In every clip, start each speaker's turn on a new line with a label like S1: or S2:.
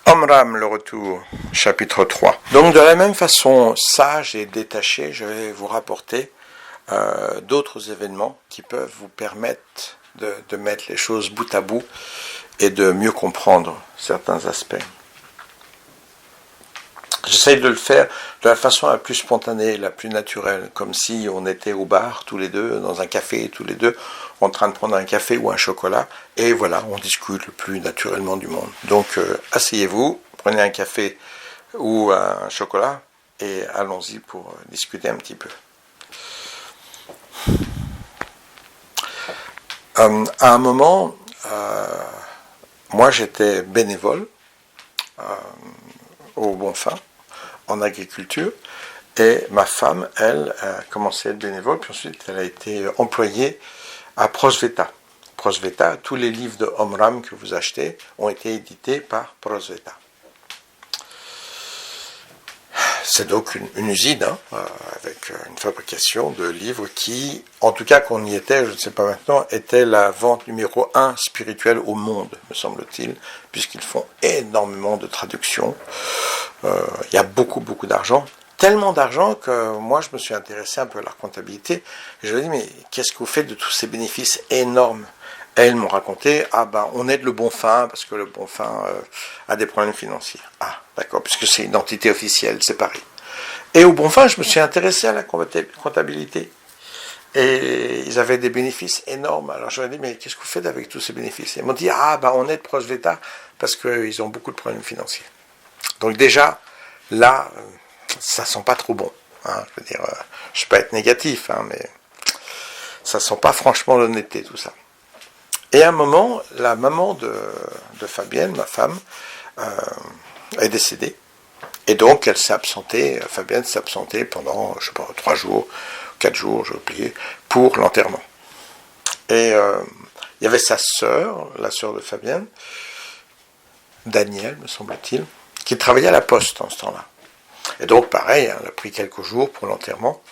S1: Omram, le retour, chapitre 3. Donc de la même façon, sage et détaché, je vais vous rapporter d'autres événements qui peuvent vous permettre de mettre les choses bout à bout et de mieux comprendre certains aspects. J'essaye de le faire de la façon la plus spontanée, la plus naturelle, comme si on était au bar tous les deux, dans un café tous les deux, en train de prendre un café ou un chocolat, et voilà, on discute le plus naturellement du monde. Donc asseyez-vous, prenez un café ou un chocolat, et allons-y pour discuter un petit peu. À un moment, moi j'étais bénévole au Bonfin, en agriculture, et ma femme, elle, a commencé à être bénévole, puis ensuite elle a été employée à Prosveta. Prosveta, tous les livres de Omram que vous achetez ont été édités par Prosveta. C'est donc une usine, avec une fabrication de livres qui, en tout cas qu'on y était, je ne sais pas maintenant, était la vente numéro 1 spirituelle au monde, me semble-t-il, puisqu'ils font énormément de traductions. Il y a beaucoup d'argent. Tellement d'argent que moi je me suis intéressé un peu à leur comptabilité. Et je me dis, mais qu'est-ce que vous faites de tous ces bénéfices énormes? Et elles m'ont raconté, on aide le Bonfin parce que le Bonfin a des problèmes financiers. Ah, d'accord, puisque c'est une entité officielle, c'est pareil. Et au Bonfin, je me suis intéressé à la comptabilité. Et ils avaient des bénéfices énormes. Alors je leur ai dit, mais qu'est-ce que vous faites avec tous ces bénéfices? Et ils m'ont dit, on aide Prosveta parce qu'ils ont beaucoup de problèmes financiers. Donc déjà, là, ça sent pas trop bon. Je veux dire, je ne peux pas être négatif, mais ça sent pas franchement l'honnêteté, tout ça. Et à un moment, la maman de Fabienne, ma femme, est décédée. Et donc, elle s'est absentée, Fabienne s'est absentée pendant, 3 jours, 4 jours, j'ai oublié, pour l'enterrement. Et il y avait sa sœur, la sœur de Fabienne, Danielle, me semble-t-il, qui travaillait à la poste en ce temps-là. Et donc, pareil, elle a pris quelques jours pour l'enterrement.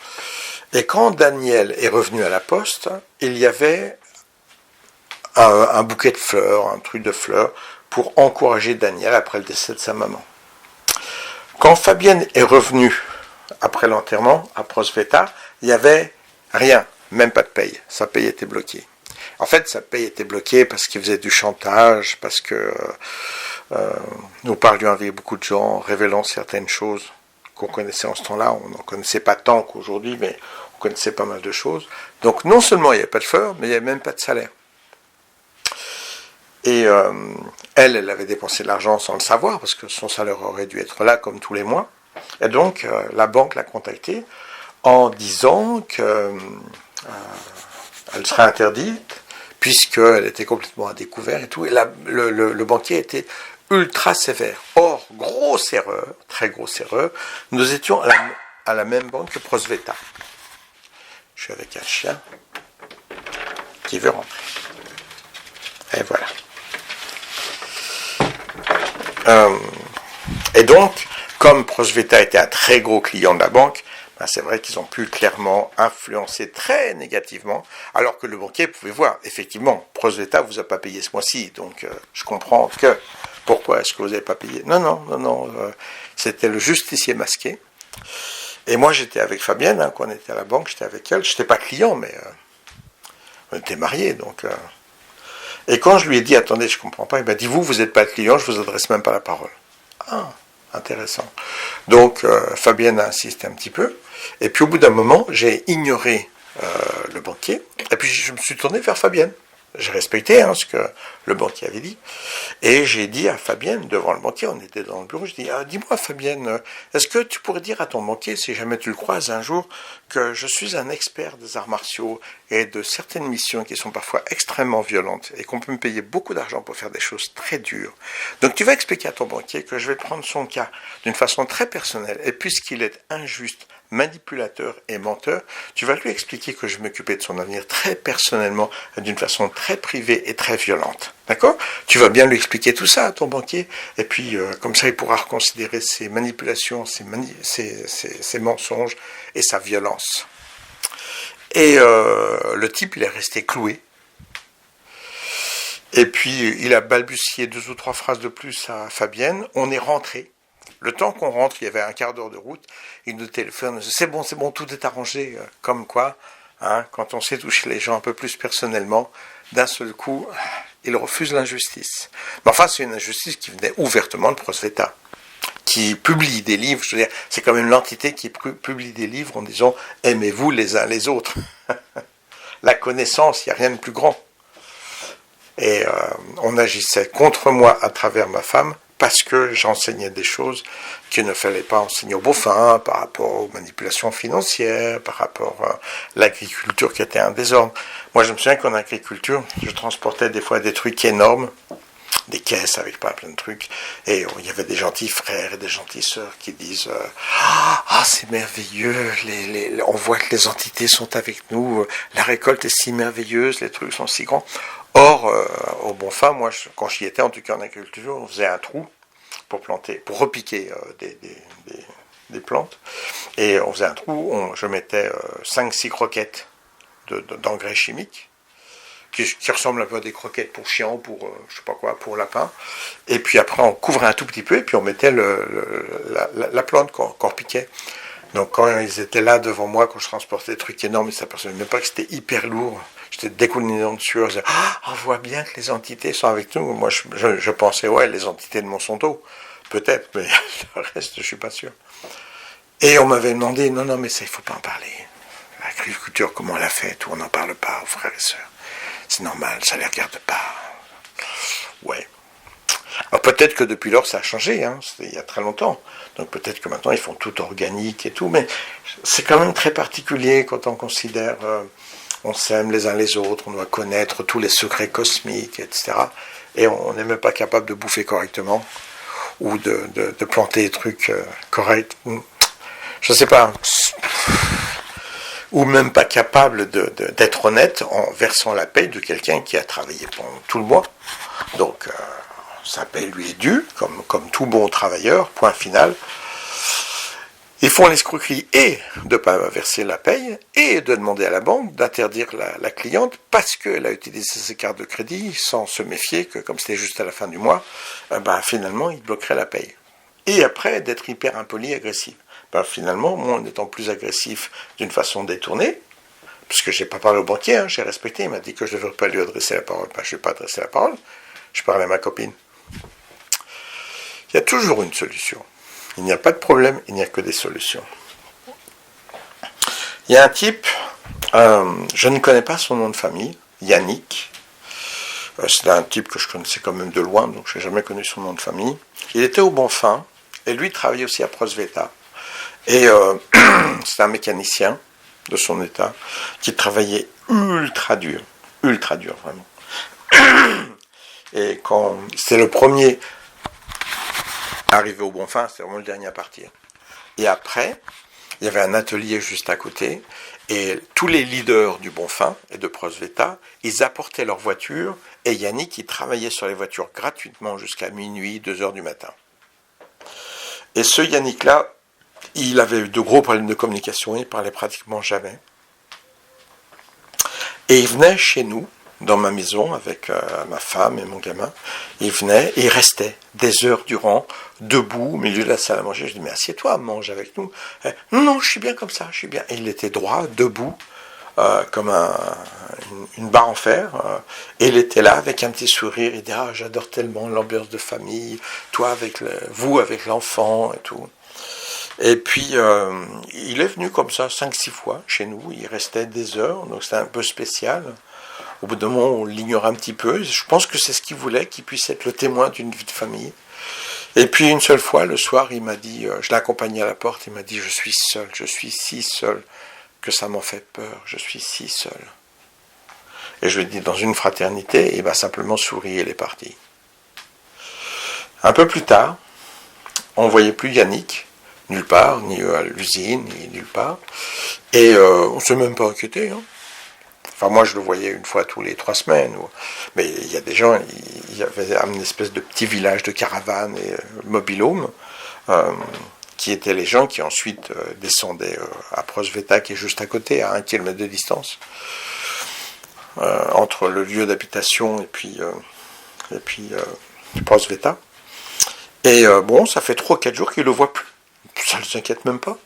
S1: Et quand Danielle est revenue à la poste, il y avait un bouquet de fleurs, un truc de fleurs, pour encourager Danielle après le décès de sa maman. Quand Fabienne est revenue après l'enterrement, à Prosveta, il n'y avait rien, même pas de paye. Sa paye était bloquée. En fait, sa paye était bloquée parce qu'il faisait du chantage, parce que nous parlions avec beaucoup de gens, révélant certaines choses qu'on connaissait en ce temps-là. On n'en connaissait pas tant qu'aujourd'hui, mais on connaissait pas mal de choses. Donc non seulement il n'y avait pas de fleurs, mais il n'y avait même pas de salaire. Et elle avait dépensé de l'argent sans le savoir, parce que son salaire aurait dû être là comme tous les mois. Et donc, la banque l'a contactée en disant qu'elle serait interdite, puisqu'elle était complètement à découvert et tout. Et le banquier était ultra sévère. Or, grosse erreur, très grosse erreur, nous étions à la même banque que Prosveta. Je suis avec un chien qui veut rentrer. Et voilà. Et donc, comme Prosveta était un très gros client de la banque, c'est vrai qu'ils ont pu clairement influencer très négativement, alors que le banquier pouvait voir, effectivement, Prosveta vous a pas payé ce mois-ci, donc je comprends que, pourquoi est-ce que vous n'avez pas payé? Non, c'était le justicier masqué. Et moi j'étais avec Fabienne, quand on était à la banque, j'étais avec elle, je n'étais pas client, mais on était mariés, donc... Et quand je lui ai dit, attendez, je ne comprends pas, il m'a dit, vous n'êtes pas le client, je ne vous adresse même pas la parole. Ah, intéressant. Donc, Fabienne a insisté un petit peu, et puis au bout d'un moment, j'ai ignoré le banquier, et puis je me suis tourné vers Fabienne. J'ai respecté ce que le banquier avait dit, et j'ai dit à Fabienne, devant le banquier, on était dans le bureau, je dis, dis-moi Fabienne, est-ce que tu pourrais dire à ton banquier, si jamais tu le croises un jour, que je suis un expert des arts martiaux et de certaines missions qui sont parfois extrêmement violentes, et qu'on peut me payer beaucoup d'argent pour faire des choses très dures. Donc tu vas expliquer à ton banquier que je vais prendre son cas d'une façon très personnelle, et puisqu'il est injuste, manipulateur et menteur, tu vas lui expliquer que je m'occupais de son avenir très personnellement, d'une façon très privée et très violente. D'accord? Tu vas bien lui expliquer tout ça à ton banquier, et puis comme ça il pourra reconsidérer ses manipulations, ses mensonges et sa violence. Et le type, il est resté cloué. Et puis, il a balbutié 2 ou 3 phrases de plus à Fabienne. On est rentré. Le temps qu'on rentre, il y avait un quart d'heure de route. Il nous téléphone. C'est bon, tout est arrangé. Comme quoi, hein, quand on sait toucher les gens un peu plus personnellement, d'un seul coup, il refuse l'injustice. Mais enfin, c'est une injustice qui venait ouvertement de Prosveta, qui publie des livres. Je veux dire, c'est quand même l'entité qui publie des livres en disant « Aimez-vous les uns les autres ». La connaissance, il n'y a rien de plus grand. Et on agissait contre moi à travers ma femme parce que j'enseignais des choses qu'il ne fallait pas enseigner aux Beaufins par rapport aux manipulations financières, par rapport à l'agriculture qui était un désordre. Moi, je me souviens qu'en agriculture, je transportais des fois des trucs énormes, des caisses avec plein de trucs, et il y avait des gentils frères et des gentilles sœurs qui disent ah, c'est merveilleux, on voit que les entités sont avec nous, la récolte est si merveilleuse, les trucs sont si grands. Or, au Bonfin, moi, quand j'y étais, en tout cas en agriculture, on faisait un trou pour planter, pour repiquer des plantes, et on faisait un trou, je mettais 5-6 croquettes d'engrais chimiques, qui ressemblent un peu à des croquettes pour chiens, pour je sais pas quoi, pour lapins. Et puis après, on couvrait un tout petit peu et puis on mettait la plante qu'on repiquait. Donc quand ils étaient là devant moi, quand je transportais des trucs énormes, ils ne s'apercevaient même pas que c'était hyper lourd. J'étais découlinant de sueur. Je disais, on voit bien que les entités sont avec nous. Moi, je pensais, ouais, les entités de Monsanto. Peut-être, mais le reste, je suis pas sûr. Et on m'avait demandé, non, mais ça, il faut pas en parler. L'agriculture, comment on l'a fait, tout, on n'en parle pas aux frères et sœurs. C'est normal, ça les regarde pas. Ouais. Alors peut-être que depuis lors ça a changé, hein, c'était il y a très longtemps. Donc peut-être que maintenant ils font tout organique et tout, mais c'est quand même très particulier quand on considère on s'aime les uns les autres, on doit connaître tous les secrets cosmiques, etc. Et on n'est même pas capable de bouffer correctement ou de planter des trucs corrects. Je sais pas. Ou même pas capable d'être honnête en versant la paye de quelqu'un qui a travaillé pendant tout le mois. Donc, sa paye lui est due, comme tout bon travailleur, point final. Ils font l'escroquerie et de ne pas verser la paye, et de demander à la banque d'interdire la cliente parce qu'elle a utilisé ses cartes de crédit sans se méfier que, comme c'était juste à la fin du mois, finalement, il bloquerait la paye. Et après, d'être hyper impoli et agressif. Finalement, moi, en étant plus agressif d'une façon détournée, puisque je n'ai pas parlé au banquier, j'ai respecté, il m'a dit que je ne devrais pas lui adresser la parole. Je ne vais pas adresser la parole, je parlais à ma copine. Il y a toujours une solution. Il n'y a pas de problème, il n'y a que des solutions. Il y a un type, je ne connais pas son nom de famille, Yannick. C'est un type que je connaissais quand même de loin, donc je n'ai jamais connu son nom de famille. Il était au Bonfin, et lui travaillait aussi à Prosveta. Et c'est un mécanicien de son état qui travaillait ultra dur vraiment. Et quand c'était le premier arrivé au Bonfin, c'était vraiment le dernier à partir. Et après, il y avait un atelier juste à côté, et tous les leaders du Bonfin et de Prosveta, ils apportaient leurs voitures, et Yannick, il travaillait sur les voitures gratuitement jusqu'à minuit, 2h du matin. Et ce Yannick-là, il avait eu de gros problèmes de communication, il parlait pratiquement jamais. Et il venait chez nous, dans ma maison, avec ma femme et mon gamin. Il venait et il restait des heures durant, debout, au milieu de la salle à manger. Je dis, mais assieds-toi, mange avec nous. Non, je suis bien comme ça, je suis bien. Et il était droit, debout, comme une barre en fer. Et il était là avec un petit sourire. Il dit, j'adore tellement l'ambiance de famille, toi avec vous avec l'enfant et tout. Et puis, il est venu comme ça 5-6 fois chez nous, il restait des heures, donc c'était un peu spécial. Au bout d'un moment, on l'ignore un petit peu, je pense que c'est ce qu'il voulait, qu'il puisse être le témoin d'une vie de famille. Et puis une seule fois, le soir, il m'a dit, je l'ai accompagné à la porte, il m'a dit, je suis si seul, que ça m'en fait peur, je suis si seul. Et je lui ai dit, dans une fraternité, et il m'a simplement souri et il est parti. Un peu plus tard, on ne voyait plus Yannick, nulle part, ni à l'usine, ni nulle part. Et on ne s'est même pas inquiété. Hein. Enfin, moi, je le voyais une fois tous les 3 semaines. Mais il y a des gens, il y avait une espèce de petit village de caravanes et mobil-home, qui étaient les gens qui ensuite descendaient à Prosveta, qui est juste à côté, à 1 kilomètre de distance, entre le lieu d'habitation et puis et puis Prosveta. Et bon, ça fait 3 ou 4 jours qu'ils ne le voient plus. Ça ne les inquiète même pas.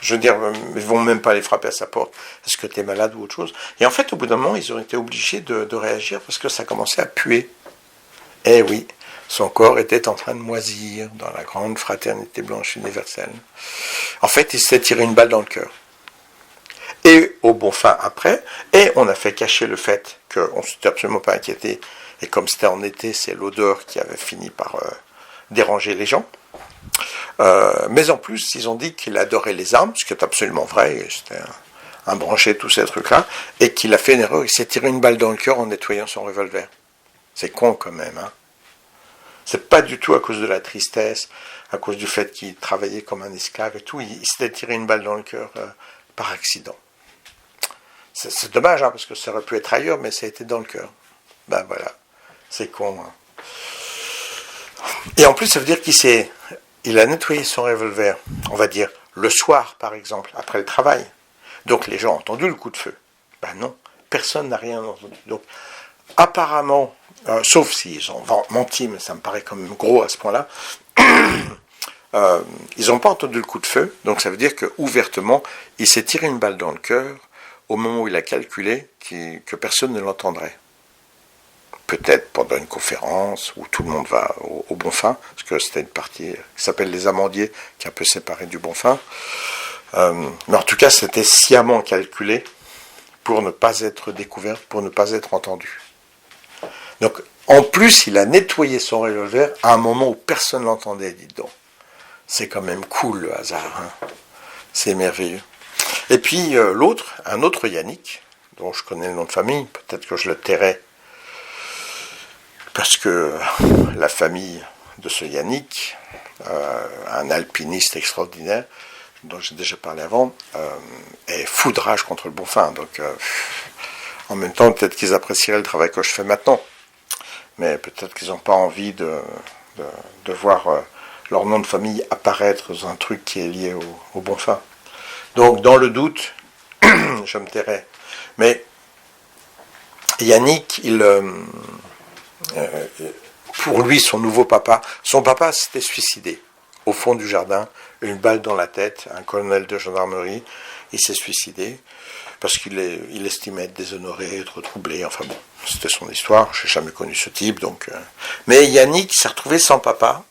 S1: Je veux dire, ils ne vont même pas aller frapper à sa porte. Est-ce que tu es malade ou autre chose? Et en fait, au bout d'un moment, ils ont été obligés de réagir parce que ça commençait à puer. Eh oui, son corps était en train de moisir dans la grande fraternité blanche universelle. En fait, il s'est tiré une balle dans le cœur. Et au bon fin après, et on a fait cacher le fait qu'on ne s'était absolument pas inquiété. Et comme c'était en été, c'est l'odeur qui avait fini par déranger les gens. Mais en plus, ils ont dit qu'il adorait les armes, ce qui est absolument vrai, c'était un branché, tous ces trucs-là, et qu'il a fait une erreur, il s'est tiré une balle dans le cœur en nettoyant son revolver. C'est con quand même, hein. C'est pas du tout à cause de la tristesse, à cause du fait qu'il travaillait comme un esclave et tout, il s'était tiré une balle dans le cœur par accident. C'est dommage, hein, parce que ça aurait pu être ailleurs, mais ça a été dans le cœur. Ben voilà, c'est con, hein. Et en plus, ça veut dire qu'il a nettoyé son revolver, on va dire, le soir, par exemple, après le travail. Donc les gens ont entendu le coup de feu. Ben non, personne n'a rien entendu. Donc, apparemment, sauf s'ils ont menti, mais ça me paraît quand même gros à ce point-là, ils n'ont pas entendu le coup de feu, donc ça veut dire que ouvertement, il s'est tiré une balle dans le cœur au moment où il a calculé que personne ne l'entendrait. Peut-être pendant une conférence où tout le monde va au bon fin, parce que c'était une partie qui s'appelle les amandiers, qui est un peu séparée du bon fin. Mais en tout cas, c'était sciemment calculé pour ne pas être découvert, pour ne pas être entendu. Donc, en plus, il a nettoyé son revolver à un moment où personne ne l'entendait, dites donc. C'est quand même cool, le hasard, hein. C'est merveilleux. Et puis, un autre Yannick, dont je connais le nom de famille, peut-être que je le tairai, parce que la famille de ce Yannick, un alpiniste extraordinaire, dont j'ai déjà parlé avant, est foudrage contre le bon fin. Donc, en même temps, peut-être qu'ils apprécieraient le travail que je fais maintenant. Mais peut-être qu'ils n'ont pas envie de voir leur nom de famille apparaître dans un truc qui est lié au bon fin. Donc, dans le doute, je me tairai. Mais Yannick, pour lui, son papa s'était suicidé au fond du jardin, une balle dans la tête, un colonel de gendarmerie, il s'est suicidé parce qu'il estimait être déshonoré, être troublé, enfin bon, c'était son histoire, je n'ai jamais connu ce type, donc... Mais Yannick s'est retrouvé sans papa,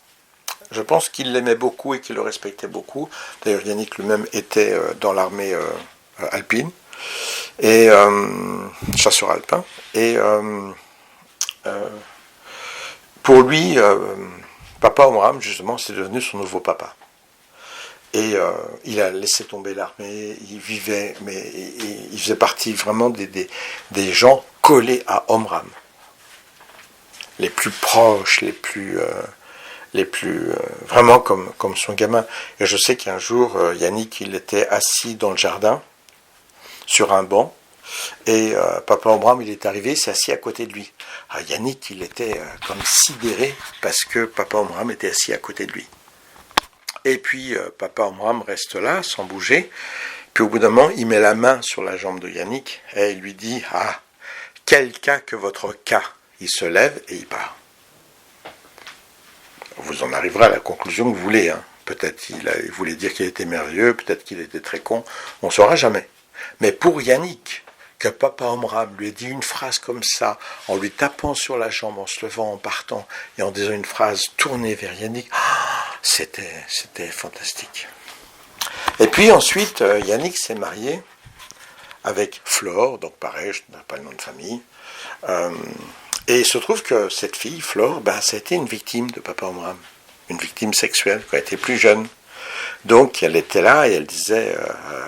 S1: je pense qu'il l'aimait beaucoup et qu'il le respectait beaucoup, d'ailleurs Yannick lui-même était dans l'armée alpine, et chasseur alpin, et pour lui, Papa Omram, justement, c'est devenu son nouveau papa. Et il a laissé tomber l'armée, il vivait, mais il faisait partie vraiment des gens collés à Omram. Les plus proches, les plus vraiment comme son gamin. Et je sais qu'un jour, Yannick, il était assis dans le jardin, sur un banc, et Papa Omram, il est arrivé, il s'est assis à côté de lui. Ah, Yannick, il était comme sidéré parce que Papa Omram était assis à côté de lui. Et puis, Papa Omram reste là, sans bouger. Puis au bout d'un moment, il met la main sur la jambe de Yannick et il lui dit « Ah, quel cas que votre cas !» Il se lève et il part. Vous en arriverez à la conclusion que vous voulez. Hein. Peut-être il voulait dire qu'il était merveilleux, peut-être qu'il était très con. On ne saura jamais. Mais pour Yannick, que Papa Omram lui ait dit une phrase comme ça, en lui tapant sur la jambe, en se levant, en partant, et en disant une phrase tournée vers Yannick, c'était fantastique. Et puis ensuite, Yannick s'est marié avec Flore, donc pareil, je n'ai pas le nom de famille, et il se trouve que cette fille, Flore, ça a été une victime de Papa Omram, une victime sexuelle, quand elle était plus jeune. Donc elle était là et elle disait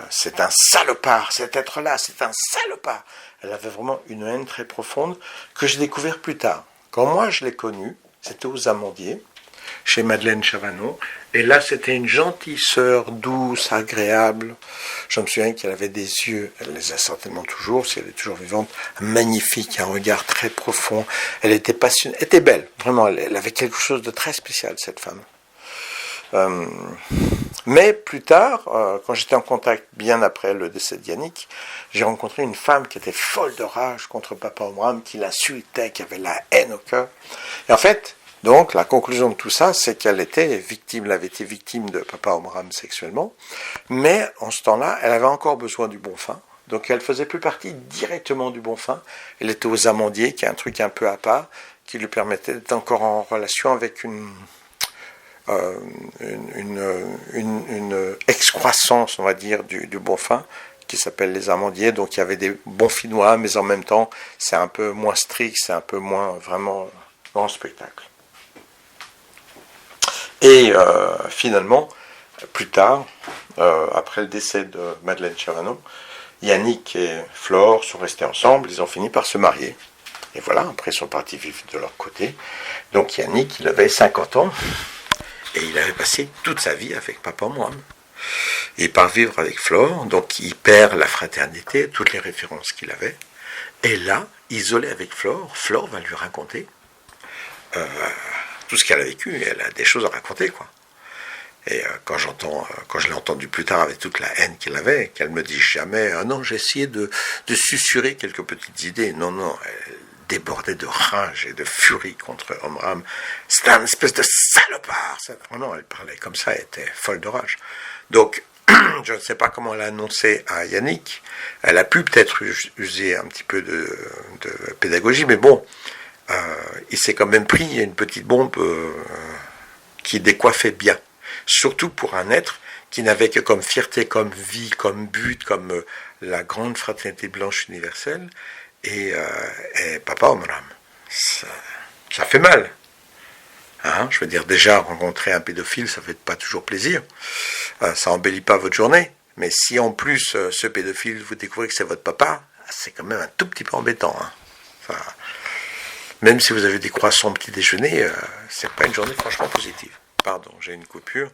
S1: c'est un salopard, cet être-là, c'est un salopard. Elle avait vraiment une haine très profonde que j'ai découvert plus tard. Quand moi je l'ai connue, c'était aux Amandiers, chez Madeleine Chavanon, et là c'était une gentille sœur, douce, agréable. Je me souviens qu'elle avait des yeux, elle les a certainement toujours, si elle est toujours vivante, magnifique, un regard très profond. Elle était passionnée, elle était belle, vraiment, elle avait quelque chose de très spécial, cette femme. Mais plus tard, quand j'étais en contact bien après le décès de Yannick, j'ai rencontré une femme qui était folle de rage contre Papa Omram, qui l'insultait, qui avait la haine au cœur. Et en fait, donc, la conclusion de tout ça, c'est qu'elle était victime, elle avait été victime de Papa Omram sexuellement, mais en ce temps-là, elle avait encore besoin du bon fin. Donc elle faisait plus partie directement du bon fin. Elle était aux amandiers, qui est un truc un peu à part, qui lui permettait d'être encore en relation avec une excroissance, on va dire, du bon fin, qui s'appelle les amandiers. Donc il y avait des bons finnois, mais en même temps, c'est un peu moins strict, c'est un peu moins vraiment grand spectacle. Et finalement, plus tard, après le décès de Madeleine Chavanon, Yannick et Flore sont restés ensemble, ils ont fini par se marier. Et voilà, après ils sont partis vivre de leur côté. Donc Yannick, il avait 50 ans, et il avait passé toute sa vie avec Papa Omram. Il part vivre avec Flore, donc il perd la fraternité, toutes les références qu'il avait. Et là, isolé avec Flore, Flore va lui raconter tout ce qu'elle a vécu, et elle a des choses à raconter, quoi. Et quand je l'ai entendu plus tard avec toute la haine qu'elle avait, qu'elle me dit jamais, ah non, j'ai essayé de susurrer quelques petites idées. Non, non, elle débordait de rage et de furie contre Omram. C'était un espèce de salopard. Oh non, elle parlait comme ça, elle était folle de rage. Donc, je ne sais pas comment elle a annoncé à Yannick. Elle a pu peut-être user un petit peu de pédagogie, mais bon, il s'est quand même pris une petite bombe qui décoiffait bien. Surtout pour un être qui n'avait que comme fierté, comme vie, comme but, comme la grande fraternité blanche universelle, et Papa Omram. Ça fait mal. Hein, je veux dire, déjà, rencontrer un pédophile, ça fait pas toujours plaisir. Ça embellit pas votre journée. Mais si en plus, ce pédophile, vous découvrez que c'est votre papa, c'est quand même un tout petit peu embêtant. Hein. Enfin, même si vous avez des croissants au petit déjeuner, c'est pas une journée franchement positive. Pardon, j'ai une coupure.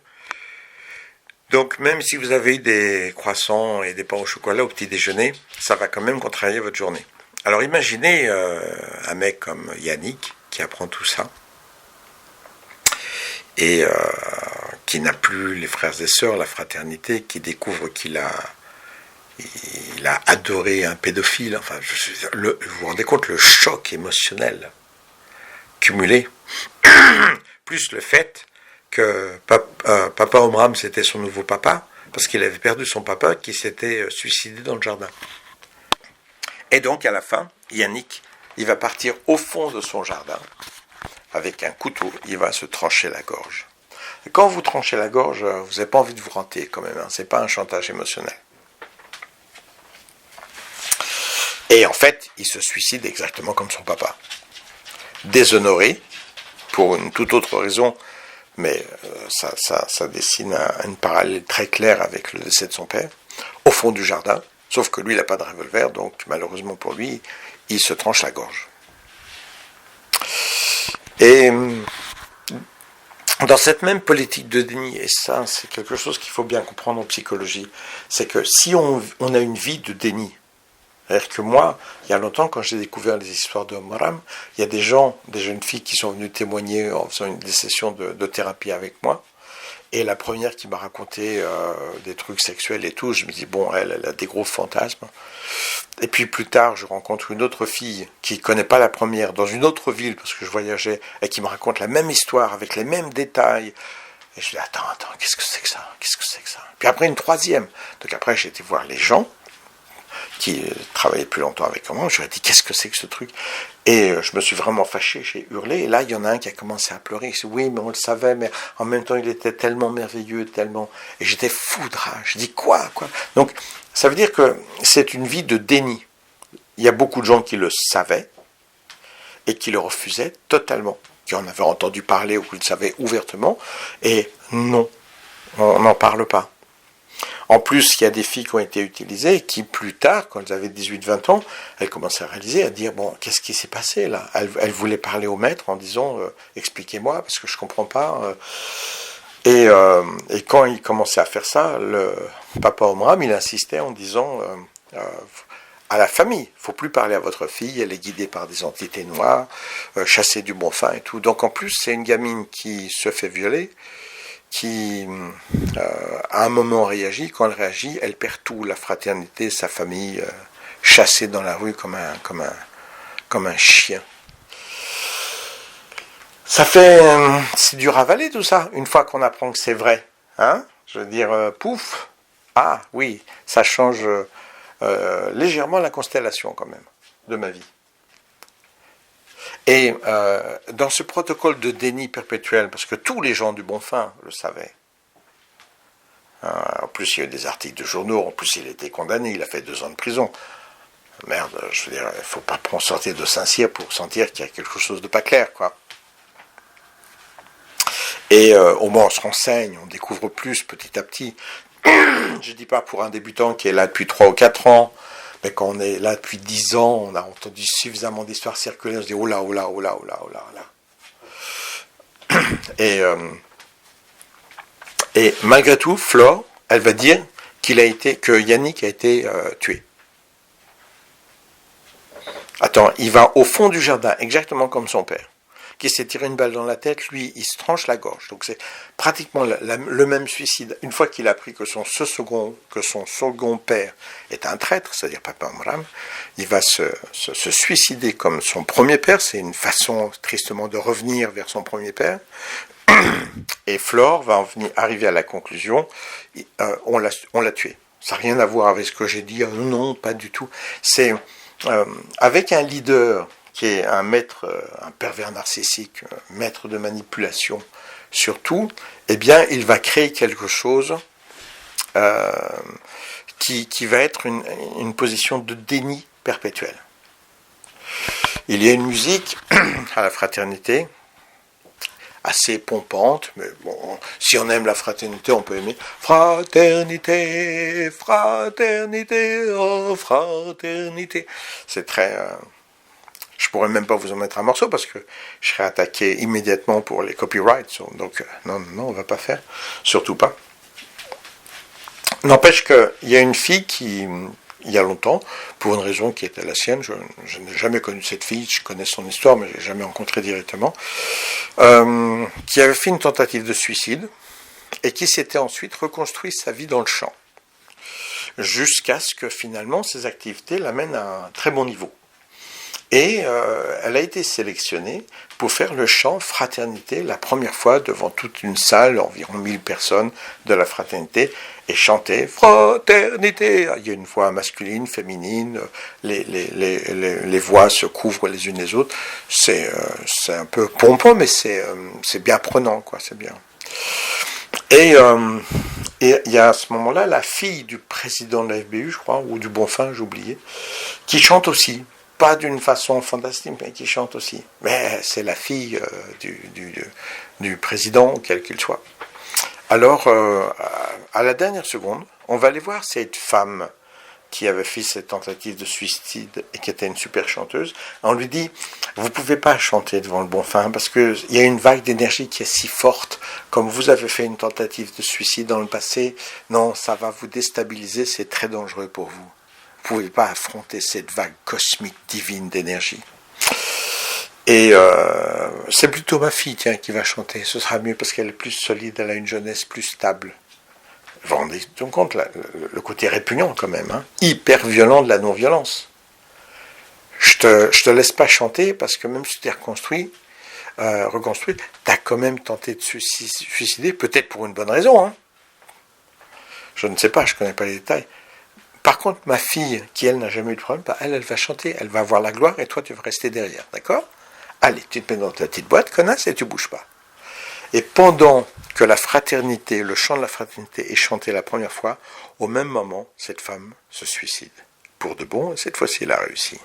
S1: Donc, même si vous avez des croissants et des pains au chocolat au petit déjeuner, ça va quand même contrarier votre journée. Alors, imaginez un mec comme Yannick qui apprend tout ça et qui n'a plus les frères et sœurs, la fraternité, qui découvre qu'il a adoré un pédophile. Enfin, vous vous rendez compte le choc émotionnel cumulé, plus le fait que Papa Omram, c'était son nouveau papa, parce qu'il avait perdu son papa qui s'était suicidé dans le jardin. Et donc, à la fin, Yannick, il va partir au fond de son jardin, avec un couteau, il va se trancher la gorge. Et quand vous tranchez la gorge, vous n'avez pas envie de vous renter quand même, hein, c'est pas un chantage émotionnel. Et en fait, il se suicide exactement comme son papa. Déshonoré, pour une toute autre raison, mais ça dessine une parallèle très claire avec le décès de son père, au fond du jardin, sauf que lui, il n'a pas de revolver, donc malheureusement pour lui, il se tranche la gorge. Et dans cette même politique de déni, et ça, c'est quelque chose qu'il faut bien comprendre en psychologie, c'est que si on a une vie de déni, c'est-à-dire que moi, il y a longtemps, quand j'ai découvert les histoires de Omram, il y a des gens, des jeunes filles qui sont venues témoigner en faisant des sessions de thérapie avec moi. Et la première qui m'a raconté des trucs sexuels et tout, je me dis, bon, elle a des gros fantasmes. Et puis plus tard, je rencontre une autre fille qui ne connaît pas la première, dans une autre ville, parce que je voyageais, et qui me raconte la même histoire, avec les mêmes détails. Et je dis, attends, qu'est-ce que c'est que ça ? Qu'est-ce que c'est que ça ? Puis après, une troisième. Donc après, j'ai été voir les gens qui travaillait plus longtemps avec moi, je lui ai dit qu'est-ce que c'est que ce truc, et je me suis vraiment fâché, j'ai hurlé, et là il y en a un qui a commencé à pleurer, il dit oui mais on le savait, mais en même temps il était tellement merveilleux, tellement, et j'étais fou de rage, je dis quoi, donc ça veut dire que c'est une vie de déni, il y a beaucoup de gens qui le savaient, et qui le refusaient totalement, qui en avaient entendu parler ou qui le savaient ouvertement, et non, on n'en parle pas. En plus, il y a des filles qui ont été utilisées et qui, plus tard, quand elles avaient 18-20 ans, elles commençaient à réaliser, à dire, bon, qu'est-ce qui s'est passé là ? Elles voulaient parler au maître en disant, expliquez-moi, parce que je ne comprends pas. Et quand il commençait à faire ça, le Papa Omram, il insistait en disant à la famille, il ne faut plus parler à votre fille, elle est guidée par des entités noires, chassée du bon fin et tout. Donc en plus, c'est une gamine qui se fait violer, qui à un moment réagit. Quand elle réagit, elle perd tout, la fraternité, sa famille, chassée dans la rue comme un chien. C'est dur à avaler tout ça, une fois qu'on apprend que c'est vrai. Hein, je veux dire, pouf, ah oui, ça change légèrement la constellation quand même de ma vie. Et dans ce protocole de déni perpétuel, parce que tous les gens du bon fin le savaient, en plus il y a eu des articles de journaux, en plus il a été condamné, il a fait 2 ans de prison. Merde, je veux dire, il ne faut pas sortir de Saint-Cyr pour sentir qu'il y a quelque chose de pas clair, quoi. Et au moins on se renseigne, on découvre plus petit à petit. Je ne dis pas pour un débutant qui est là depuis 3 ou 4 ans, mais quand on est là depuis 10 ans, on a entendu suffisamment d'histoires circuler, on se dit oh là, oh là, oh là, oh là, oh là, oh là. Et malgré tout, Flore, elle va dire que Yannick a été tué. Attends, il va au fond du jardin, exactement comme son père, qui s'est tiré une balle dans la tête, lui, il se tranche la gorge. Donc c'est pratiquement le même suicide. Une fois qu'il a appris que son second père est un traître, c'est-à-dire Papa Amram, il va se suicider comme son premier père. C'est une façon tristement de revenir vers son premier père. Et Flore va arriver à la conclusion, on l'a tué. Ça n'a rien à voir avec ce que j'ai dit. Non, pas du tout. C'est avec un leader qui est un pervers narcissique, maître de manipulation surtout, eh bien, il va créer quelque chose qui va être une position de déni perpétuel. Il y a une musique à la fraternité, assez pompante, mais bon, si on aime la fraternité, on peut aimer fraternité, fraternité, oh fraternité. C'est très... je pourrais même pas vous en mettre un morceau parce que je serais attaqué immédiatement pour les copyrights. Donc non, on va pas faire, surtout pas. N'empêche qu'il y a une fille qui, il y a longtemps, pour une raison qui était la sienne, je n'ai jamais connu cette fille, je connais son histoire, mais je l'ai jamais rencontrée directement, qui avait fait une tentative de suicide et qui s'était ensuite reconstruit sa vie dans le chant, jusqu'à ce que finalement ses activités l'amènent à un très bon niveau. Et elle a été sélectionnée pour faire le chant Fraternité la première fois devant toute une salle, environ 1000 personnes de la Fraternité, et chanter Fraternité. Il y a une voix masculine, féminine, les voix se couvrent les unes les autres. C'est un peu pompeux, mais c'est bien prenant, quoi. C'est bien. Et il y a à ce moment-là la fille du président de la FBU, je crois, ou du Bonfin, j'ai oublié, qui chante aussi. Pas d'une façon fantastique, mais qui chante aussi. Mais c'est la fille du président, quel qu'il soit. Alors, à la dernière seconde, on va aller voir cette femme qui avait fait cette tentative de suicide et qui était une super chanteuse. On lui dit, vous ne pouvez pas chanter devant le Bonfin parce qu'il y a une vague d'énergie qui est si forte, comme vous avez fait une tentative de suicide dans le passé. Non, ça va vous déstabiliser, c'est très dangereux pour vous. Vous ne pouvez pas affronter cette vague cosmique divine d'énergie. Et c'est plutôt ma fille qui va chanter. Ce sera mieux parce qu'elle est plus solide, elle a une jeunesse plus stable. Vous vous rendez compte, le côté répugnant quand même, hein, hyper violent de la non-violence. Je te laisse pas chanter parce que même si tu es reconstruit, tu as quand même tenté de suicider, peut-être pour une bonne raison. Hein. Je ne sais pas, je ne connais pas les détails. Par contre, ma fille, qui elle n'a jamais eu de problème, elle va chanter, elle va avoir la gloire et toi tu vas rester derrière, d'accord ? Allez, tu te mets dans ta petite boîte, connasse, et tu bouges pas. Et pendant que la fraternité, le chant de la fraternité est chanté la première fois, au même moment, cette femme se suicide. Pour de bon, et cette fois-ci, elle a réussi.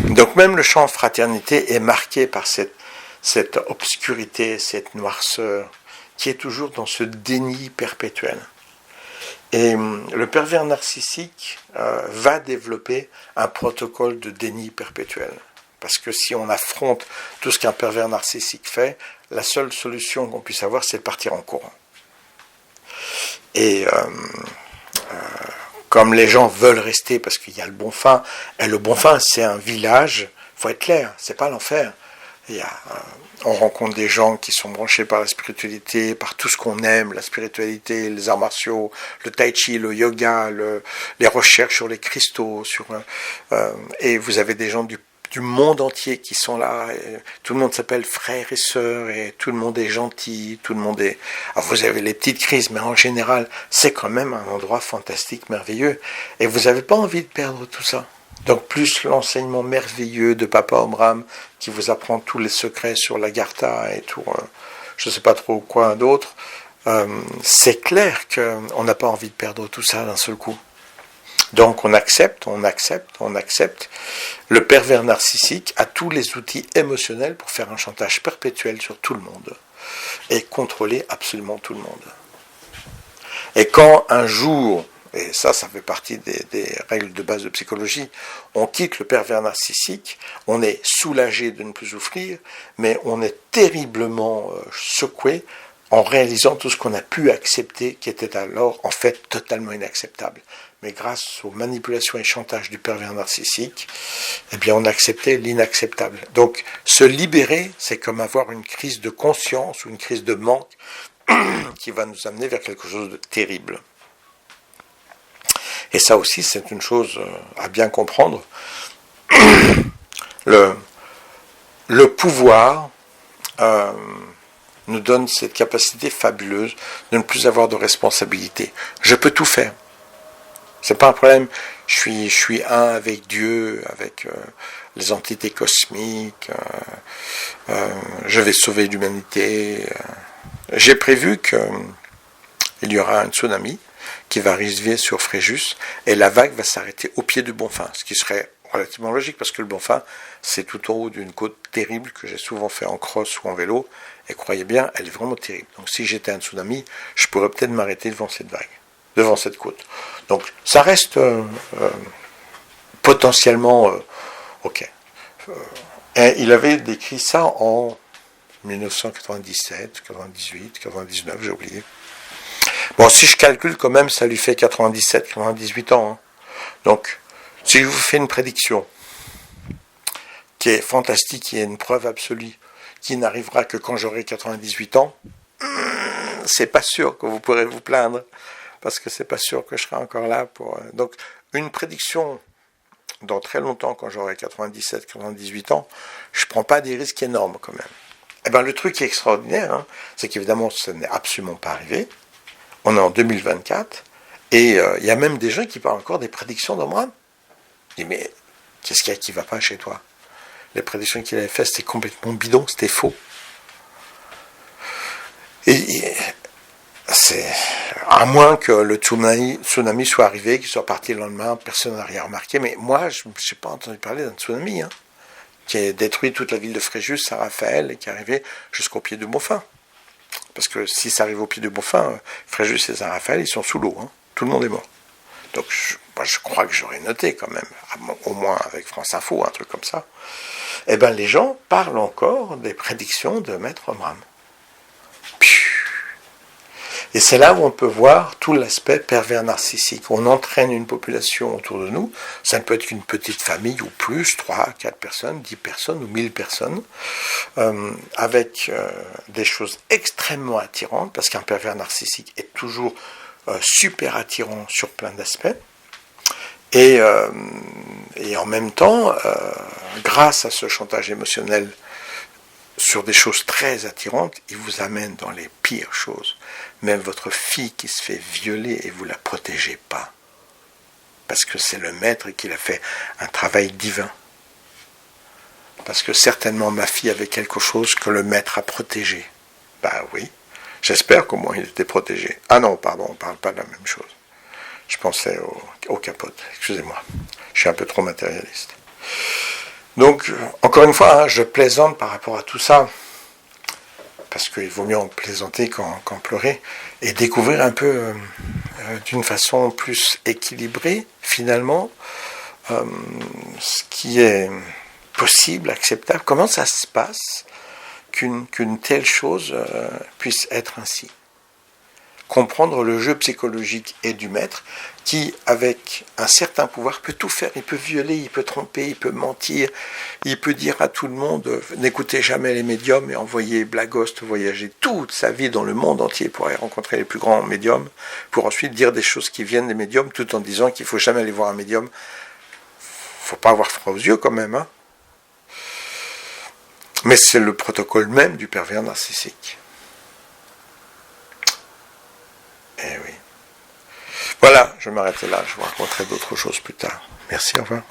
S1: Donc même le chant fraternité est marqué par cette obscurité, cette noirceur, qui est toujours dans ce déni perpétuel. Et le pervers narcissique va développer un protocole de déni perpétuel. Parce que si on affronte tout ce qu'un pervers narcissique fait, la seule solution qu'on puisse avoir, c'est de partir en courant. Et comme les gens veulent rester parce qu'il y a le Bonfin, et le Bonfin, c'est un village, il faut être clair, c'est pas l'enfer. On rencontre des gens qui sont branchés par la spiritualité, par tout ce qu'on aime, la spiritualité, les arts martiaux, le tai chi, le yoga, les recherches sur les cristaux, et vous avez des gens du monde entier qui sont là, et tout le monde s'appelle frère et sœur, et tout le monde est gentil, tout le monde est... Alors vous avez les petites crises, mais en général, c'est quand même un endroit fantastique, merveilleux, et vous n'avez pas envie de perdre tout ça. Donc plus l'enseignement merveilleux de Papa Omram, qui vous apprend tous les secrets sur l'Agartha et tout, je ne sais pas trop quoi d'autre, c'est clair qu'on n'a pas envie de perdre tout ça d'un seul coup. Donc on accepte. Le pervers narcissique a tous les outils émotionnels pour faire un chantage perpétuel sur tout le monde et contrôler absolument tout le monde. Et quand un jour, et ça fait partie des règles de base de psychologie, on quitte le pervers narcissique, on est soulagé de ne plus souffrir, mais on est terriblement secoué en réalisant tout ce qu'on a pu accepter, qui était alors en fait totalement inacceptable. Mais grâce aux manipulations et chantages du pervers narcissique, eh bien on acceptait l'inacceptable. Donc se libérer, c'est comme avoir une crise de conscience ou une crise de manque qui va nous amener vers quelque chose de terrible. Et ça aussi, c'est une chose à bien comprendre. Le pouvoir nous donne cette capacité fabuleuse de ne plus avoir de responsabilité. Je peux tout faire. C'est pas un problème. Je suis un avec Dieu, avec les entités cosmiques. Je vais sauver l'humanité. J'ai prévu qu'il y aura un tsunami qui va arriver sur Fréjus, et la vague va s'arrêter au pied du Bonfim, ce qui serait relativement logique, parce que le Bonfim, c'est tout en haut d'une côte terrible que j'ai souvent fait en cross ou en vélo, et croyez bien, elle est vraiment terrible. Donc si j'étais un tsunami, je pourrais peut-être m'arrêter devant cette vague, devant cette côte. Donc ça reste potentiellement ok. Et il avait décrit ça en 1997, 98, 99, j'ai oublié. Bon, si je calcule quand même, ça lui fait 97, 98 ans. Hein. Donc, si je vous fais une prédiction qui est fantastique, qui est une preuve absolue, qui n'arrivera que quand j'aurai 98 ans, c'est pas sûr que vous pourrez vous plaindre, parce que c'est pas sûr que je serai encore là pour... Donc, une prédiction dans très longtemps, quand j'aurai 97, 98 ans, je prends pas des risques énormes quand même. Eh bien, le truc qui est extraordinaire, hein, c'est qu'évidemment, ça n'est absolument pas arrivé. On est en 2024, et il y a même des gens qui parlent encore des prédictions d'Omram. Je dis, mais qu'est-ce qu'il y a qui ne va pas chez toi? Les prédictions qu'il avait faites, c'était complètement bidon, c'était faux. Et c'est à moins que le tsunami soit arrivé, qu'il soit parti le lendemain, personne n'a rien remarqué, mais moi, je n'ai pas entendu parler d'un tsunami, hein, qui a détruit toute la ville de Fréjus, Saint-Raphaël, et qui est arrivé jusqu'au pied du Bonfim. Parce que si ça arrive au pied du Bonfim, Fréjus et Saint-Raphaël, ils sont sous l'eau. Hein. Tout le monde est mort. Donc moi, je crois que j'aurais noté quand même, au moins avec France Info, un truc comme ça. Eh bien, les gens parlent encore des prédictions de Maître Omram. Et c'est là où on peut voir tout l'aspect pervers narcissique. On entraîne une population autour de nous, ça ne peut être qu'une petite famille ou plus, 3, 4 personnes, 10 personnes ou 1000 personnes, avec des choses extrêmement attirantes, parce qu'un pervers narcissique est toujours super attirant sur plein d'aspects. Et en même temps, grâce à ce chantage émotionnel sur des choses très attirantes, il vous amène dans les pires choses. Même votre fille qui se fait violer et vous ne la protégez pas. Parce que c'est le maître qui a fait un travail divin. Parce que certainement ma fille avait quelque chose que le maître a protégé. Ben oui, j'espère qu'au moins il était protégé. Ah non, pardon, on ne parle pas de la même chose. Je pensais au capote, excusez-moi. Je suis un peu trop matérialiste. Donc, encore une fois, hein, je plaisante par rapport à tout ça, parce qu'il vaut mieux en plaisanter qu'en pleurer, et découvrir un peu d'une façon plus équilibrée, finalement, ce qui est possible, acceptable, comment ça se passe qu'une telle chose puisse être ainsi. comprendre le jeu psychologique et du maître, qui, avec un certain pouvoir, peut tout faire. Il peut violer, il peut tromper, il peut mentir, il peut dire à tout le monde « N'écoutez jamais les médiums » et envoyer Blagost voyager toute sa vie dans le monde entier pour aller rencontrer les plus grands médiums, pour ensuite dire des choses qui viennent des médiums, tout en disant qu'il ne faut jamais aller voir un médium. Il ne faut pas avoir froid aux yeux quand même, hein. Mais c'est le protocole même du pervers narcissique. Eh oui. Voilà, je vais m'arrêter là, je vous raconterai d'autres choses plus tard. Merci, au revoir.